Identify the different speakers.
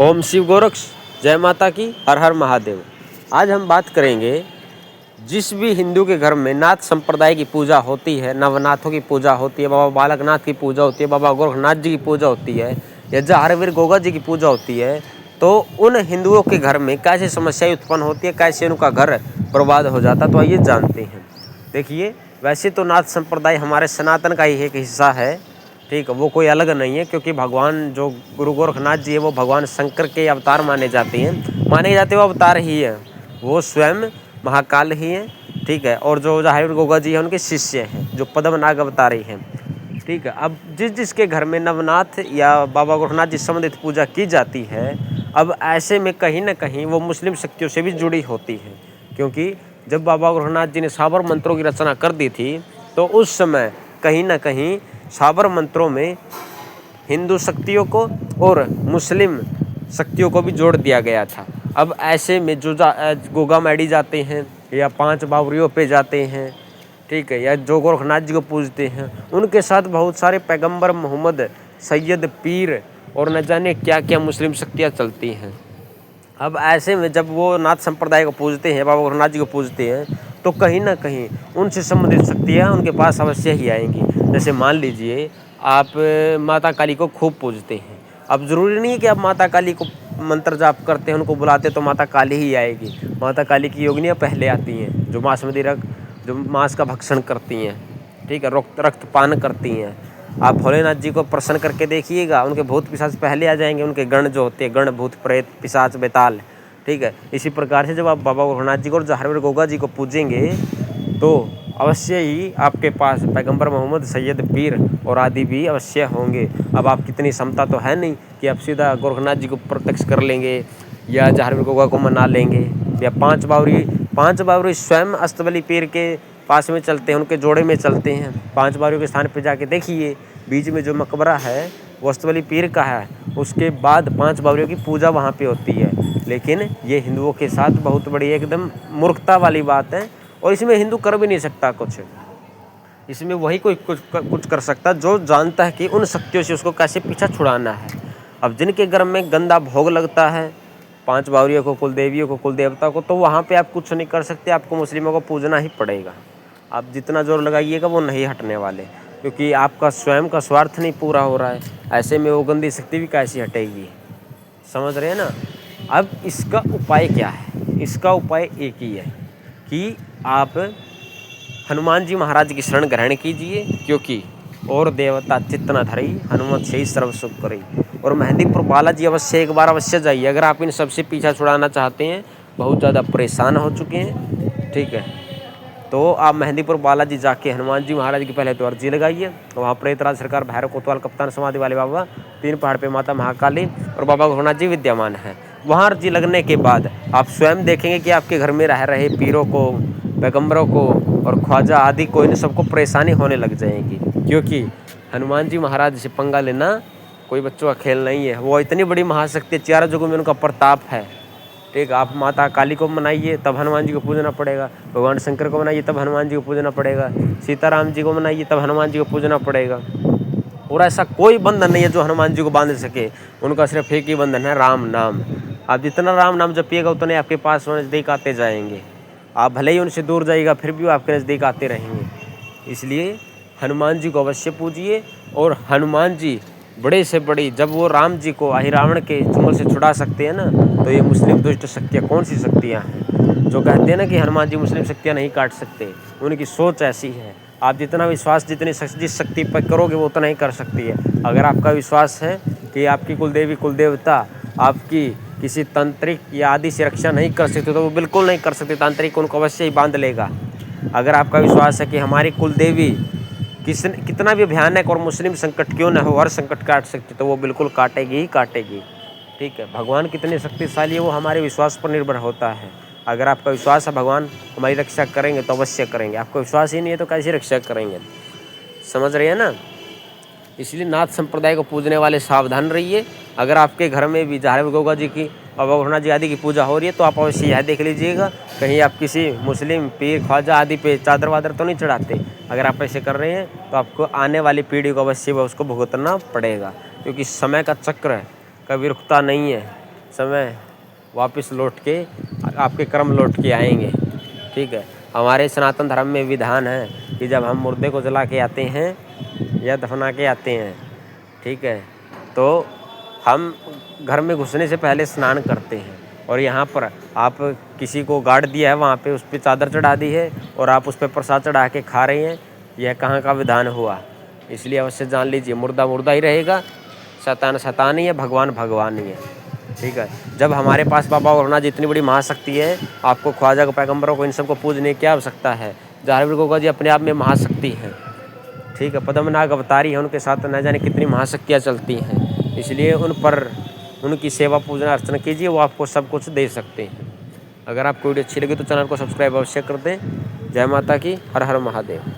Speaker 1: ओम शिव गोरक्ष, जय माता की, हर हर महादेव। आज हम बात करेंगे, जिस भी हिंदू के घर में नाथ संप्रदाय की पूजा होती है, नवनाथों की पूजा होती है, बाबा बालकनाथ की पूजा होती है, बाबा गोरखनाथ जी की पूजा होती है, या जहारवीर गोगा जी की पूजा होती है, तो उन हिंदुओं के घर में कैसी समस्याएं उत्पन्न होती है, कैसे उनका घर बर्बाद हो जाता। तो आइए जानते हैं। देखिए, वैसे तो नाथ संप्रदाय हमारे सनातन का ही एक हिस्सा है, ठीक है, वो कोई अलग नहीं है, क्योंकि भगवान जो गुरु गोरखनाथ जी है वो भगवान शंकर के अवतार माने जाते हैं, वो अवतार ही है, वो स्वयं महाकाल ही हैं, ठीक है। और जो जहारवीर गोगा जी हैं उनके शिष्य हैं, जो पद्मनाग अवतारी हैं, ठीक है। अब जिसके घर में नवनाथ या बाबा गोरखनाथ जी संबंधित पूजा की जाती है, अब ऐसे में कहीं ना कहीं वो मुस्लिम शक्तियों से भी जुड़ी होती है, क्योंकि जब बाबा गोरखनाथ जी ने साबर मंत्रों की रचना कर दी थी, तो उस समय कहीं ना कहीं साबर मंत्रों में हिंदू शक्तियों को और मुस्लिम शक्तियों को भी जोड़ दिया गया था। अब ऐसे में जो गोगा मैडी जाते हैं या 5 बावरियों पे जाते हैं, ठीक है, या जो गोरखनाथ जी को पूजते हैं, उनके साथ बहुत सारे पैगंबर, मोहम्मद, सैयद, पीर और न जाने क्या क्या मुस्लिम शक्तियाँ चलती हैं। अब ऐसे में जब वो नाथ संप्रदाय को पूजते हैं, बाबा गोरखनाथ जी को पूजते हैं, तो कहीं ना कहीं उनसे संबंधित शक्तियाँ उनके पास अवश्य ही आएंगी। जैसे मान लीजिए आप माता काली को खूब पूजते हैं, अब ज़रूरी नहीं है कि आप माता काली को मंत्र जाप करते हैं, उनको बुलाते तो माता काली ही आएगी। माता काली की योगिनियाँ पहले आती हैं, जो जो मांस का भक्षण करती हैं, ठीक है, रक्तपान करती हैं। आप भोलेनाथ जी को प्रसन्न करके देखिएगा, उनके भूत पिशाच पहले आ जाएंगे, उनके गण जो होते हैं, गण, भूत, प्रेत, पिशाच, बेताल, ठीक है। इसी प्रकार से जब आप बाबा गोरखनाथ जी को और जहारवीर गोगा जी को पूजेंगे, तो अवश्य ही आपके पास पैगंबर, मोहम्मद, सैयद, पीर और आदि भी अवश्य होंगे। अब आप कितनी क्षमता तो है नहीं कि आप सीधा गोरखनाथ जी को प्रत्यक्ष कर लेंगे या जहारवीर गोगा को मना लेंगे, या 5 बावरी स्वयं अष्टबली पीर के पास में चलते हैं, उनके जोड़े में चलते हैं। 5 बावरियों के स्थान पर जाके देखिए, बीच में जो मकबरा है वो अष्टबली पीर का है, उसके बाद 5 बावरियों की पूजा वहाँ पे होती है। लेकिन ये हिंदुओं के साथ बहुत बड़ी एकदम मूर्खता वाली बात है, और इसमें हिंदू कर भी नहीं सकता कुछ। इसमें वही कोई कुछ कर सकता जो जानता है कि उन शक्तियों से उसको कैसे पीछा छुड़ाना है। अब जिनके घर में गंदा भोग लगता है 5 बावरियों को, कुल देवियों को, कुल देवता को, तो वहाँ पे आप कुछ नहीं कर सकते, आपको मुस्लिमों को पूजना ही पड़ेगा। आप जितना जोर लगाइएगा वो नहीं हटने वाले, क्योंकि आपका स्वयं का स्वार्थ नहीं पूरा हो रहा है। ऐसे में वो गंदी शक्ति भी कैसी हटेगी, समझ रहे हैं ना। अब इसका उपाय क्या है? इसका उपाय एक ही है कि आप हनुमान जी महाराज की शरण ग्रहण कीजिए, क्योंकि और देवता चित्त न धरई, हनुमत से ही सर्व सुख करई। और मेहंदीपुर बालाजी अवश्य एक बार अवश्य जाइए, अगर आप इन सबसे पीछा छुड़ाना चाहते हैं, बहुत ज़्यादा परेशान हो चुके हैं, ठीक है, तो आप मेहंदीपुर बालाजी जाके हनुमान जी महाराज की पहले तो अर्जी लगाइए। वहाँ प्रेतराज सरकार, भैरव कोतवाल, कप्तान समाधि वाले बाबा, 3 पहाड़ पे माता महाकाली और बाबा गोरखनाथ जी विद्यमान हैं। वहाँ अर्जी लगने के बाद आप स्वयं देखेंगे कि आपके घर में रह रहे पीरों को, पैगंबरों को और ख्वाजा आदि को, इन सबको परेशानी होने लग जाएगी, क्योंकि हनुमान जी महाराज से पंगा लेना कोई बच्चों का खेल नहीं है। वो इतनी बड़ी महाशक्ति, 4 जुगों में उनका प्रताप है, ठीक। आप माता काली को मनाइए तब हनुमान जी को पूजना पड़ेगा, भगवान शंकर को मनाइए तब हनुमान जी को पूजना पड़ेगा, सीताराम जी को मनाइए तब हनुमान जी को पूजना पड़ेगा। और ऐसा कोई बंधन नहीं है जो हनुमान जी को बांध सके, उनका सिर्फ एक ही बंधन है, राम नाम। आप जितना राम नाम जपिएगा उतने आपके पास नज़दीक आते जाएंगे। आप भले ही उनसे दूर जाइएगा, फिर भी वो आपके नज़दीक आते रहेंगे। इसलिए हनुमान जी को अवश्य पूजिए। और हनुमान जी बड़े से बड़ी, जब वो राम जी को रावण के चुंगल से छुड़ा सकते हैं ना, तो ये मुस्लिम दुष्ट शक्तियाँ कौन सी शक्तियाँ हैं जो कहते हैं ना कि हनुमान जी मुस्लिम शक्तियाँ नहीं काट सकते। उनकी सोच ऐसी है, आप जितना विश्वास जिस शक्ति पर करोगे वो उतना ही कर सकती है। अगर आपका विश्वास है कि आपकी कुलदेवी, कुलदेवता आपकी किसी तांत्रिक या आदि से रक्षा नहीं कर सकते, तो वो बिल्कुल नहीं कर सकते, तांत्रिक उनको अवश्य ही बांध लेगा। अगर आपका विश्वास है कि हमारी कुलदेवी कितना भी भयानक और मुस्लिम संकट क्यों न हो, हर संकट काट सकती, तो वो बिल्कुल काटेगी ही काटेगी, ठीक है। भगवान कितने शक्तिशाली है वो हमारे विश्वास पर निर्भर होता है। अगर आपका विश्वास है भगवान हमारी रक्षा करेंगे तो अवश्य करेंगे, आपको विश्वास ही नहीं है तो कैसे रक्षा करेंगे, समझ रहे हैं ना। इसलिए नाथ संप्रदाय को पूजने वाले सावधान रहिए। अगर आपके घर में भी जहारवीर गोगा जी की, बाबा गोरखनाथ जी आदि की पूजा हो रही है, तो आप अवश्य यह देख लीजिएगा कहीं आप किसी मुस्लिम पीर, ख्वाजा आदि पे चादर वादर तो नहीं चढ़ाते। अगर आप ऐसे कर रहे हैं तो आपको आने वाली पीढ़ी को अवश्य उसको भुगतना पड़ेगा, क्योंकि समय का चक्र कभी रुकता नहीं है। समय वापस लौट के आपके कर्म लौट के आएंगे। ठीक है। हमारे सनातन धर्म में विधान है कि जब हम मुर्दे को जला के आते हैं या दफना के आते हैं, ठीक है, तो हम घर में घुसने से पहले स्नान करते हैं। और यहाँ पर आप किसी को गाड़ दिया है, वहाँ पे उस पर चादर चढ़ा दी है और आप उस पर प्रसाद चढ़ा के खा रहे हैं, यह कहाँ का विधान हुआ। इसलिए अवश्य जान लीजिए, मुर्दा मुर्दा ही रहेगा, शैतान शैतान ही है, भगवान भगवान ही है। ठीक है। जब हमारे पास बाबा औरनाथ जितनी बड़ी महाशक्ति है, आपको ख्वाजा को, पैगंबरों को, इन सबको पूजने की क्या आवश्यकता है। जाहिर गोगा जी अपने आप में महाशक्ति है। ठीक है। पद्मनाग अवतारी है, उनके साथ न जाने कितनी महाशक्तियाँ चलती हैं। इसलिए उन पर उनकी सेवा पूजना अर्चना कीजिए, वो आपको सब कुछ दे सकते हैं। अगर आपको वीडियो अच्छी लगी तो चैनल को सब्सक्राइब अवश्य कर दें। जय माता की। हर हर महादेव।